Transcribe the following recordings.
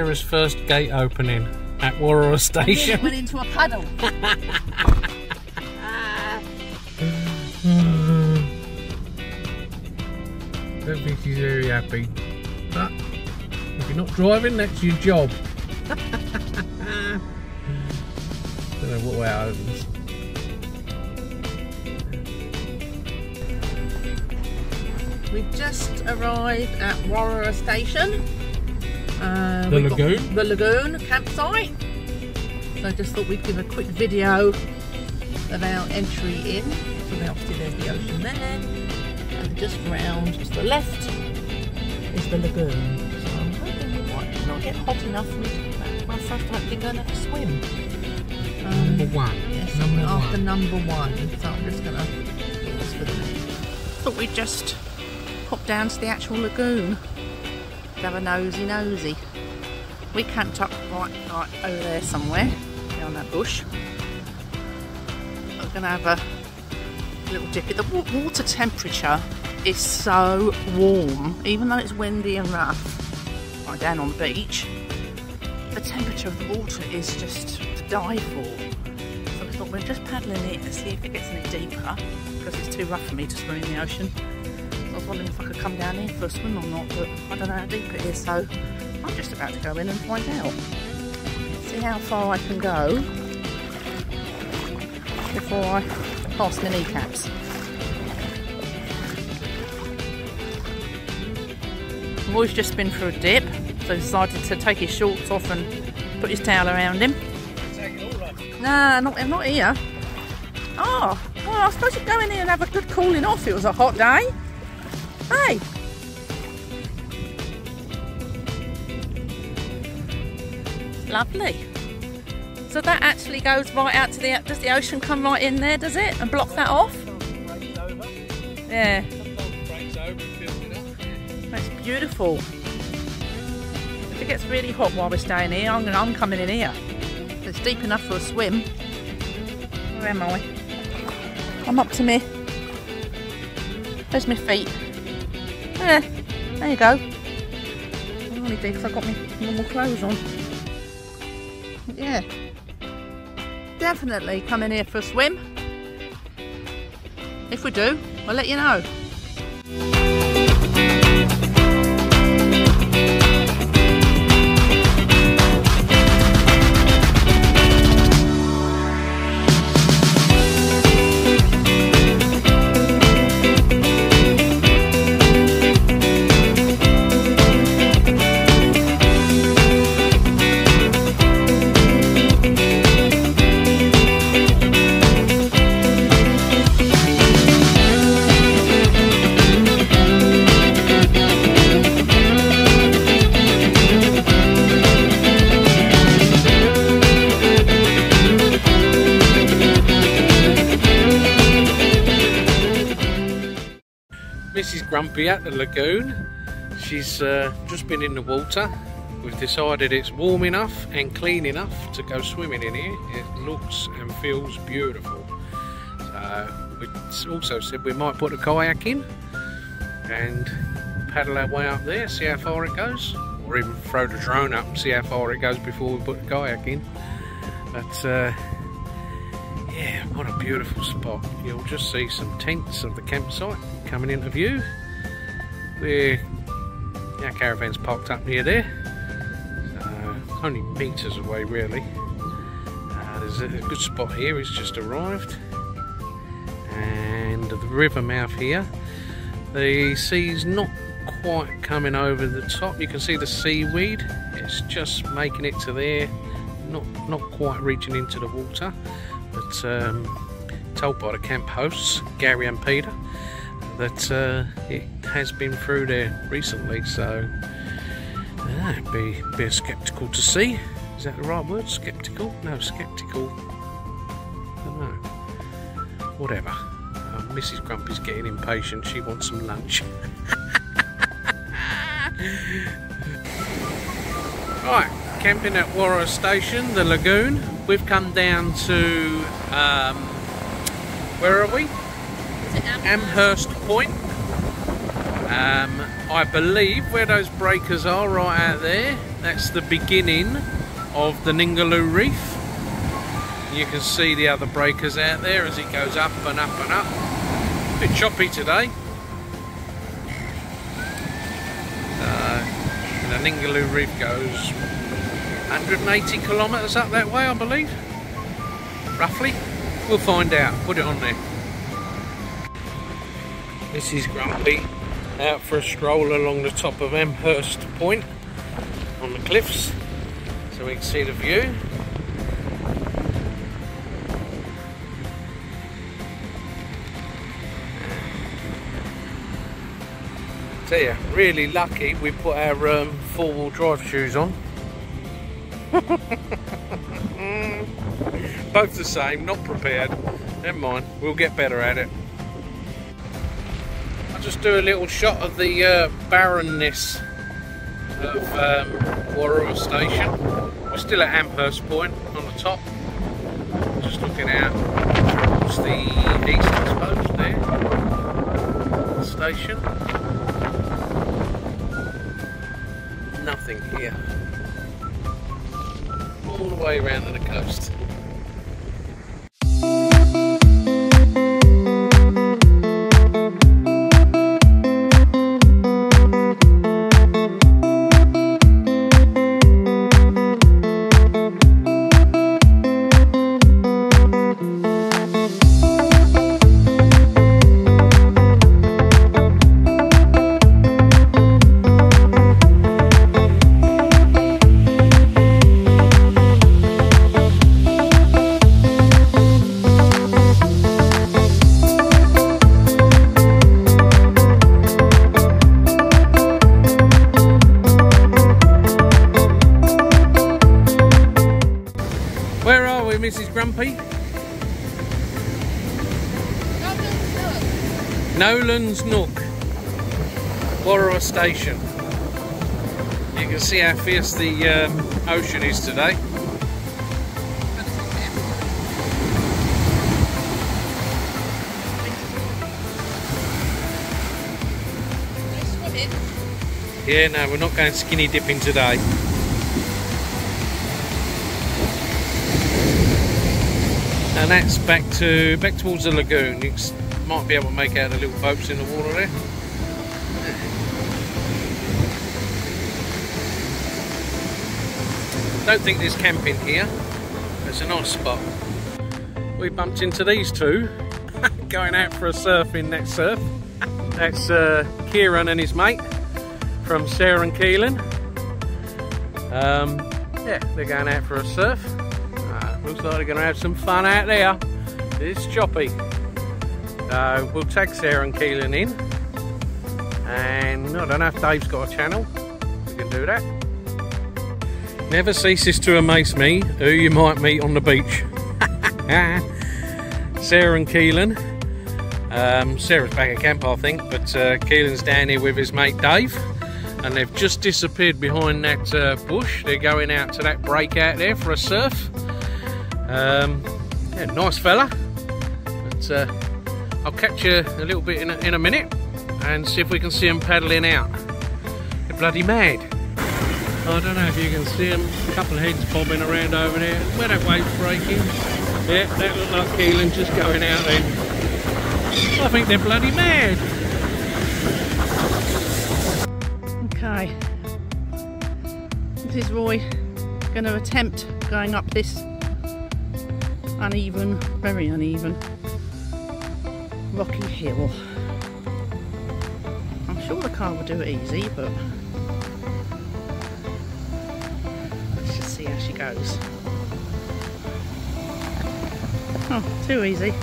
Sarah's first gate opening at Warroora Station. It went into a puddle. Don't think she's very happy. But if you're not driving, that's your job. Don't know what way it opens. We just arrived at Warroora Station. The lagoon? The lagoon campsite. So I just thought we'd give a quick video of our entry in. So obviously there's the ocean there. And just round to the left is the lagoon. So I'm hoping it might not get hot enough for me to go back. My first time to go and have a swim. Number one. Yes, after number one. So I'm just going to pause for the minute. Thought we'd just pop down to the actual lagoon. Have a nosy. We camped up right over there somewhere, down that bush. We're going to have a little dip. The water temperature is so warm, even though it's windy and rough. Right down on the beach, the temperature of the water is just to die for. So we thought we're just paddling in to see if it gets any deeper, because it's too rough for me to swim in the ocean. I was wondering if I could come down here for a swim or not, but I don't know how deep it is, so I'm just about to go in and find out. See how far I can go before I pass my kneecaps. Roy's just been through a dip, so he decided to take his shorts off and put his towel around him. Take it all off. Nah, not here. Oh, well, I suppose you'd go in here and have a good cooling off. It was a hot day. Hey! Lovely. So that actually goes right out to the... Does the ocean come right in there, does it? And block that off? Yeah. That's beautiful. If it gets really hot while we're staying here, I'm coming in here. It's deep enough for a swim. Where am I? I'm up to me. There's my feet. Yeah, there you go. I'm only deep because I've got my normal clothes on. Yeah. Definitely come in here for a swim. If we do, I'll let you know. Mrs. Grumpy at the lagoon. She's just been in the water. We've decided it's warm enough and clean enough to go swimming in here. It looks and feels beautiful. We also said we might put a kayak in and paddle our way up there, see how far it goes, or even throw the drone up and see how far it goes before we put the kayak in. But yeah, what a beautiful spot. You'll just see some tents of the campsite coming into view. Our caravan's parked up near there, only metres away really. There's a good spot here. It's just arrived, and the river mouth here, the sea's not quite coming over the top. You can see the seaweed, it's just making it to there, not quite reaching into the water, but told by the camp hosts Gary and Peter that it has been through there recently, so be a bit sceptical to see. Is that the right word? Sceptical? No, sceptical. I don't know. Whatever. Mrs. Grumpy's getting impatient. She wants some lunch. Right, camping at Warroora Station, the lagoon. We've come down to where are we? Is it Amherst Point. I believe where those breakers are right out there, that's the beginning of the Ningaloo Reef. You can see the other breakers out there as it goes up and up and up. A bit choppy today. And the Ningaloo Reef goes 180 kilometres up that way, I believe. Roughly. We'll find out. Put it on there. This is Grumpy out for a stroll along the top of Amherst Point on the cliffs so we can see the view. So yeah, really lucky we put our four-wheel drive shoes on. Both the same, not prepared. Never mind, we'll get better at it. I'll just do a little shot of the barrenness of Warroora station. We're still at Amherst Point on the top. Just looking out towards the east, I suppose, there. The station. Nothing here. All the way around to the coast. Mrs. Grumpy? Nolan's Nook, Warroora Station. You can see how fierce the ocean is today. Yeah, no, we're not going skinny dipping today. And that's back towards the lagoon. You might be able to make out the little boats in the water there. Don't think there's camping here. It's a nice spot. We bumped into these two going out for a surf in that surf. That's Kieran and his mate from Sarah and Keelan. Yeah, they're going out for a surf. Looks like they're going to have some fun out there. It's choppy. So we'll tag Sarah and Keelan in. And I don't know if Dave's got a channel. We can do that. Never ceases to amaze me who you might meet on the beach. Sarah and Keelan. Sarah's back at camp, I think, but Keelan's down here with his mate Dave. And they've just disappeared behind that bush. They're going out to that break out there for a surf. Yeah, nice fella, but I'll catch you a little bit in a minute and see if we can see them paddling out. They're bloody mad. I don't know if you can see them, a couple of heads bobbing around over there. Where that wave's breaking. Yeah, that looked like Keelan just going out then. I think they're bloody mad. Okay, this is Roy going to attempt going up this uneven, very uneven, rocky hill. I'm sure the car will do it easy, but let's just see how she goes. Oh, too easy.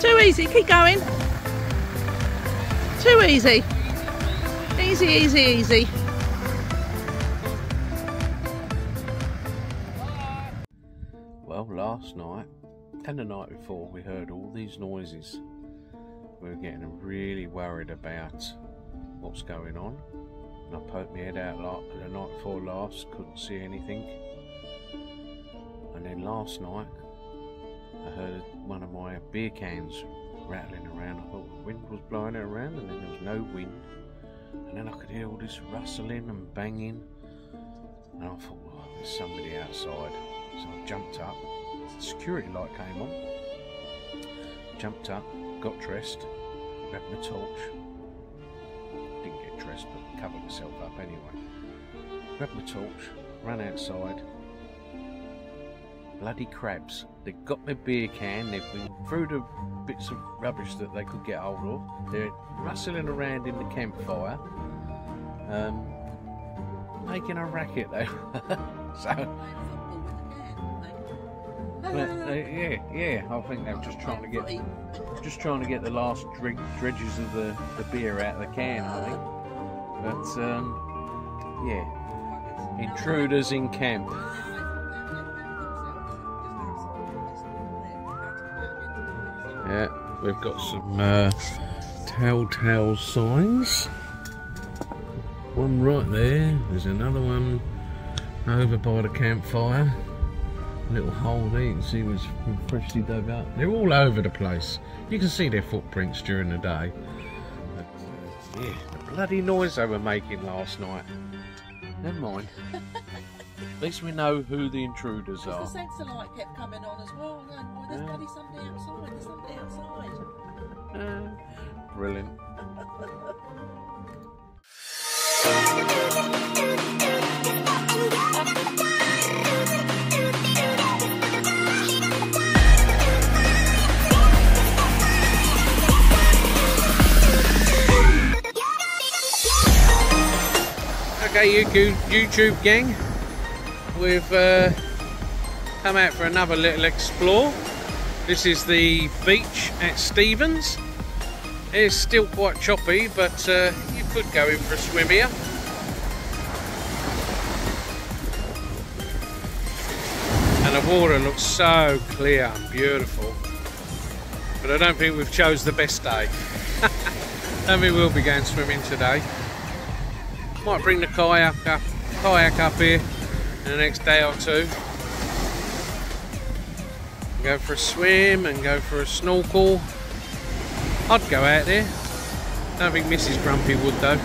Too easy, keep going. Too easy. Easy, easy, easy. Well, last night and the night before we heard all these noises. We were getting really worried about what's going on. And I poked my head out the night before last, couldn't see anything. And then last night I heard one of my beer cans rattling around. I thought the wind was blowing it around, and then there was no wind. And then I could hear all this rustling and banging. And I thought, well, there's somebody outside. So I jumped up. The security light came on. Jumped up, got dressed, grabbed my torch. Didn't get dressed, but covered myself up anyway. Grabbed my torch, ran outside. Bloody crabs. They got my beer can, they've been through the bits of rubbish that they could get hold of. They're rustling around in the campfire. Making a racket though. So yeah, I think they're just trying to get the last dredges of the beer out of the can, I think. But yeah, intruders in camp. Yeah, we've got some telltale signs. One right there. There's another one over by the campfire. Little hole there, you can see was freshly dug up. They're all over the place. You can see their footprints during the day. But, yeah, the bloody noise they were making last night. Never mind. At least we know who the intruders are. The sensor light kept coming on as well. I'm going, boy, there's bloody somebody outside. There's somebody outside. Brilliant. Okay, YouTube gang, we've come out for another little explore. This is the beach at Stevens. It's still quite choppy, but you could go in for a swim here. And the water looks so clear and beautiful. But I don't think we've chose the best day. I think we'll be going swimming today. Might bring the kayak up here in the next day or two. Go for a swim and go for a snorkel. I'd go out there. Don't think Mrs. Grumpy would though.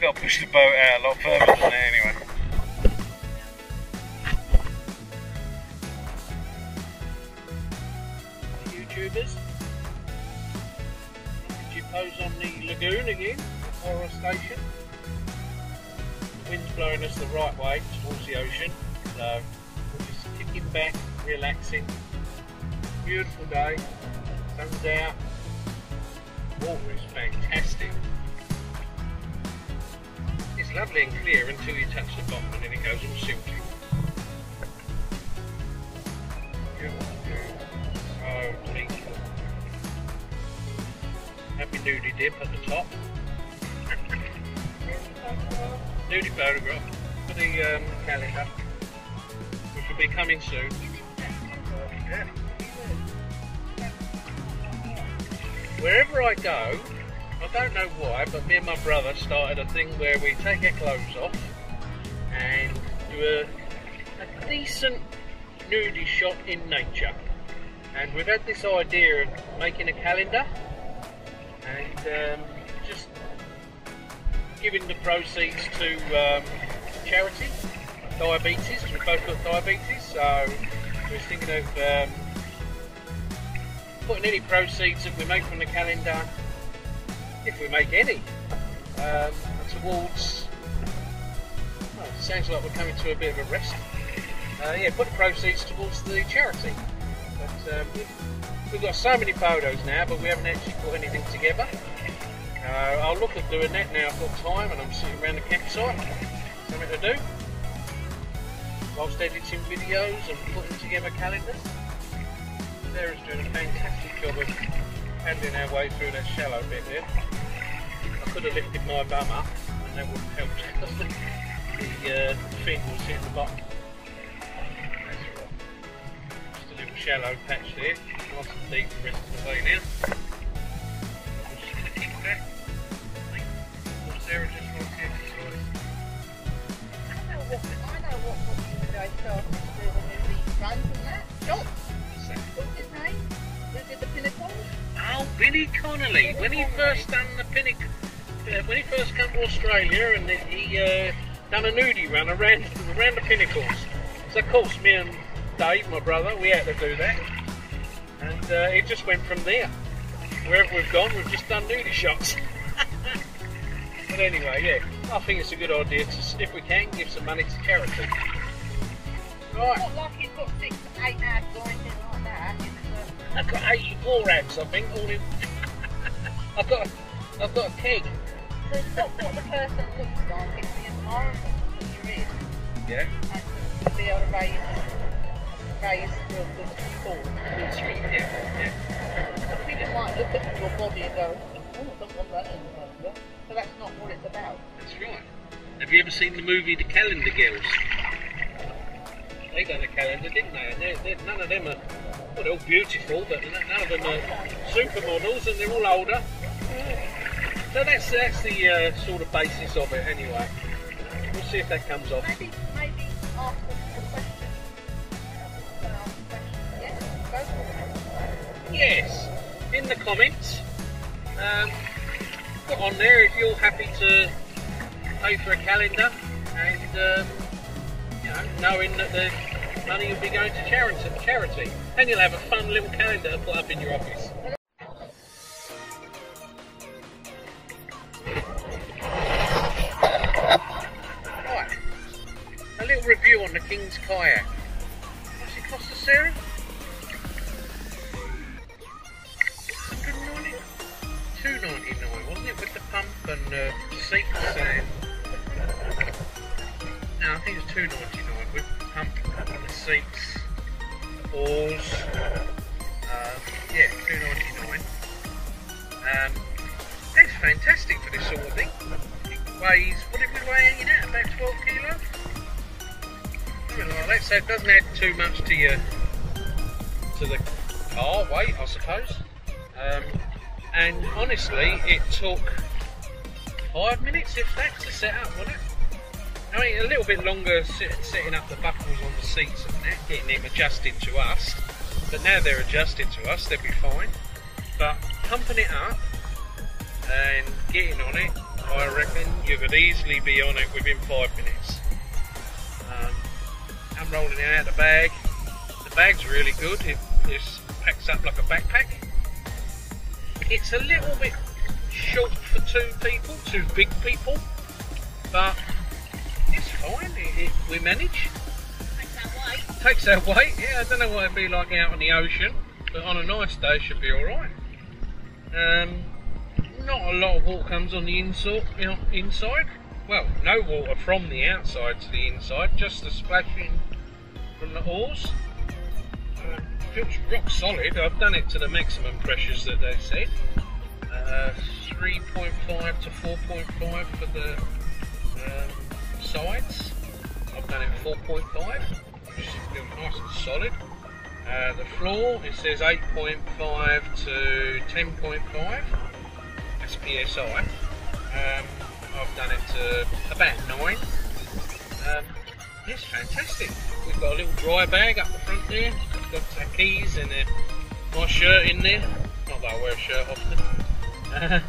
Got to push the boat out a lot further than that anyway. YouTubers, did you pose on the lagoon again, Warroora station? The wind's blowing us the right way towards the ocean, so we're just kicking back, relaxing. Beautiful day, sun's out, water is fantastic. It's lovely and clear until you touch the bottom and then it goes all silky. So neat. Happy nudie dip at the top. Nudie photograph for the calendar, which will be coming soon. Yeah. Wherever I go, I don't know why, but me and my brother started a thing where we take our clothes off and do a decent nudie shot in nature. And we've had this idea of making a calendar and just giving the proceeds to charity, diabetes, because we both got diabetes, so we're thinking of putting any proceeds that we make from the calendar, if we make any, towards, well, it sounds like we're coming to a bit of a rest. Yeah, put the proceeds towards the charity. But we've got so many photos now, but we haven't actually put anything together. I'll look at doing that now I've got time and I'm sitting around the campsite. Something to do whilst editing videos and putting together calendars. Sarah's doing a fantastic job of handling our way through that shallow bit there. I could have lifted my bum up and that would have helped because the fin was hitting the bottom. That's right. Just a little shallow patch there. Nice and deep the rest of the way now. I'm just going to keep that. Sarah just wants exercise. I know what you were doing started to do when you do these runs and that. John! What's his name? Who did the Pinnacles? Oh, Billy Connolly. When he first done the Pinnacle, when he first came to Australia and he done a nudie run around the Pinnacles. So of course me and Dave, my brother, we had to do that. And it just went from there. Wherever we've gone, we've just done nudie shots. But anyway, yeah, I think it's a good idea to, if we can, give some money to charity. Right. Not like he's got 6 to 8 abs or anything like that. I've got 84 abs, I think, all in. I've got a keg. So it's not what the person looks like, it's the environment that you're in. Yeah. And to be able to raise the support. That's right, yeah. Some people might look at your body and go, oh, I don't want that anymore. So that's not what it's about. That's right. Have you ever seen the movie The Calendar Girls? They done a calendar, didn't they? And none of them are, well, they're all beautiful, but none of them are supermodels, and they're all older. So that's the sort of basis of it, anyway. We'll see if that comes off. Maybe ask them a question. Yes, go for it. Yes, in the comments, put on there if you're happy to pay for a calendar, and you know, knowing that the money will be going to charity, and you'll have a fun little calendar to put up in your office. Right, a little review on the King's Kayak. What's it cost us, Sarah? $2.99, wasn't it, with the pump and seats and... No, I think it's $2.99 with the pump and the seats, the oars. Yeah, $2.99. That's fantastic for this sort of thing. It weighs, what did we weigh hanging out? About 12 kilos? Something like that, so it doesn't add too much to the car weight, I suppose. And honestly, it took 5 minutes, if that, to set up, wasn't it? I mean, a little bit longer setting up the buckles on the seats and that, getting them adjusted to us. But now they're adjusted to us, they'll be fine. But pumping it up and getting on it, I reckon you could easily be on it within 5 minutes. I'm rolling it out of the bag. The bag's really good, it just packs up like a backpack. It's a little bit short for 2 people, 2 big people, but it's fine, we manage. Takes our weight, yeah, I don't know what it'd be like out on the ocean, but on a nice day it should be alright. Not a lot of water comes on the inside, well, no water from the outside to the inside, just the splashing from the oars. Feels rock solid. I've done it to the maximum pressures that they said. 3.5 to 4.5 for the sides. I've done it 4.5, which feels nice and solid. The floor, it says 8.5 to 10.5. That's PSI. I've done it to about 9. It's fantastic. We've got a little dry bag up the front there. Got our keys and my shirt in there. Not that I wear a shirt often. A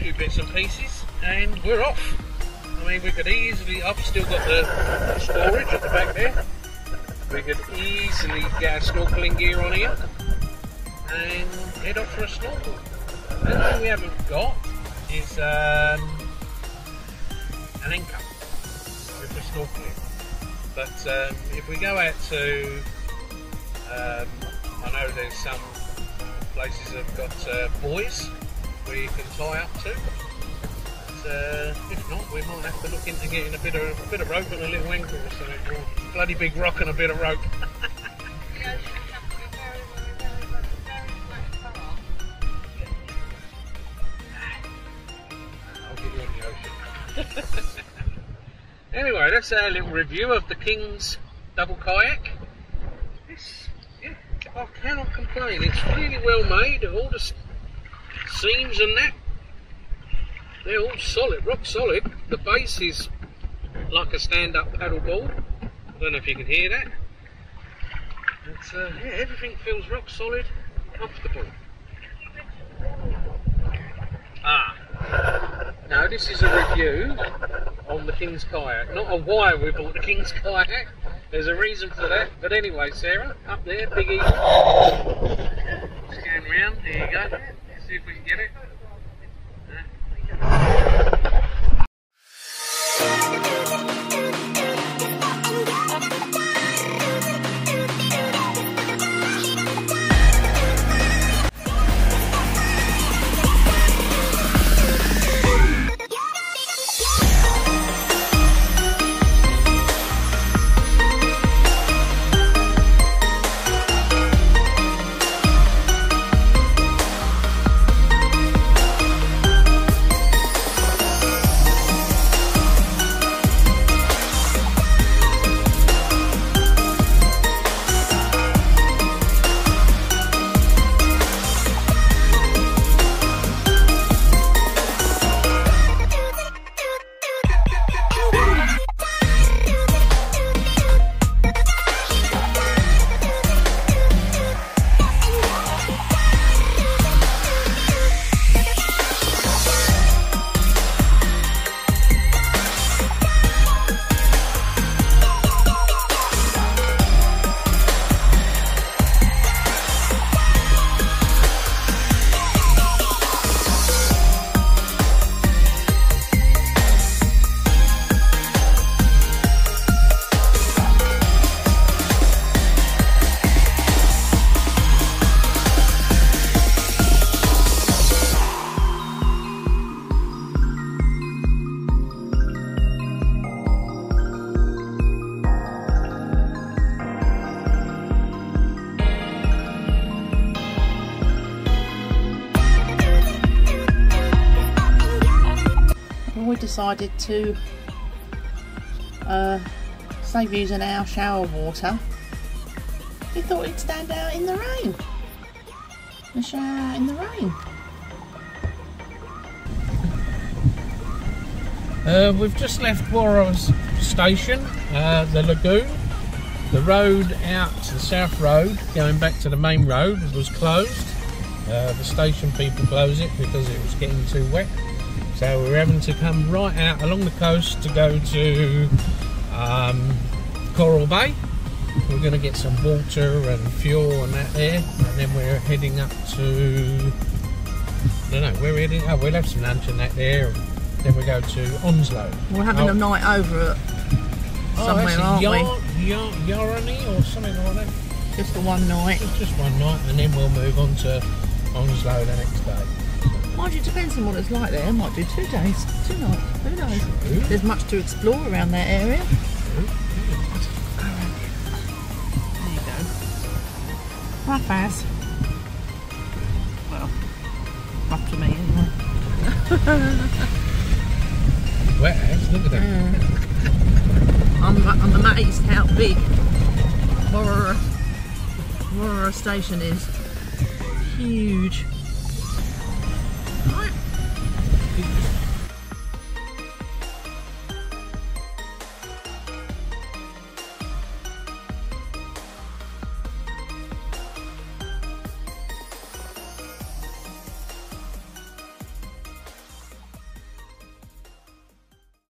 few bits and pieces, and we're off. I mean, we could easily, I've still got the storage at the back there. We could easily get our snorkeling gear on here and head off for a snorkel. The only thing we haven't got is an anchor for snorkeling. But if we go out to, I know there's some places that have got buoys where you can tie up to. But, if not, we might have to look into getting a bit of rope and a little anchor or something. Or a bloody big rock and a bit of rope. I'll get you on the ocean. Anyway, that's our little review of the King's double kayak. Yeah, I cannot complain. It's really well made. All the seams and that, they're all solid, rock solid. The base is like a stand-up paddleboard. I don't know if you can hear that. But yeah, everything feels rock solid, comfortable. Now this is a review on the King's kayak, not on why we bought the King's kayak. There's a reason for that. But anyway, Sarah, up there, Big Eagle. Scan round, there you go. Let's see if we can get it. We decided to save using our shower water. We thought it'd stand out in the rain and shower out in the rain. We've just left Warroora station, the lagoon. The road out to the south road, going back to the main road, was closed. The station people closed it because it was getting too wet. So we're having to come right out along the coast to go to Coral Bay. We're going to get some water and fuel and that there, and then we're heading up to, I don't know, where we're heading. Oh, we'll have some lunch and that there, and then we go to Onslow. We're having a night over at somewhere, aren't we? Warroora or something like that. Just the one night. It's just one night, and then we'll move on to Onslow the next day. Mind you, to be depends on what it's like there. It might do 2 days, 2 nights. Who knows? There's much to explore around that area. Alright. There you go. Rough as. Well, rough to me anyway. Wet as, look at that. I'm amazed how big Warroora station is. Huge. Right.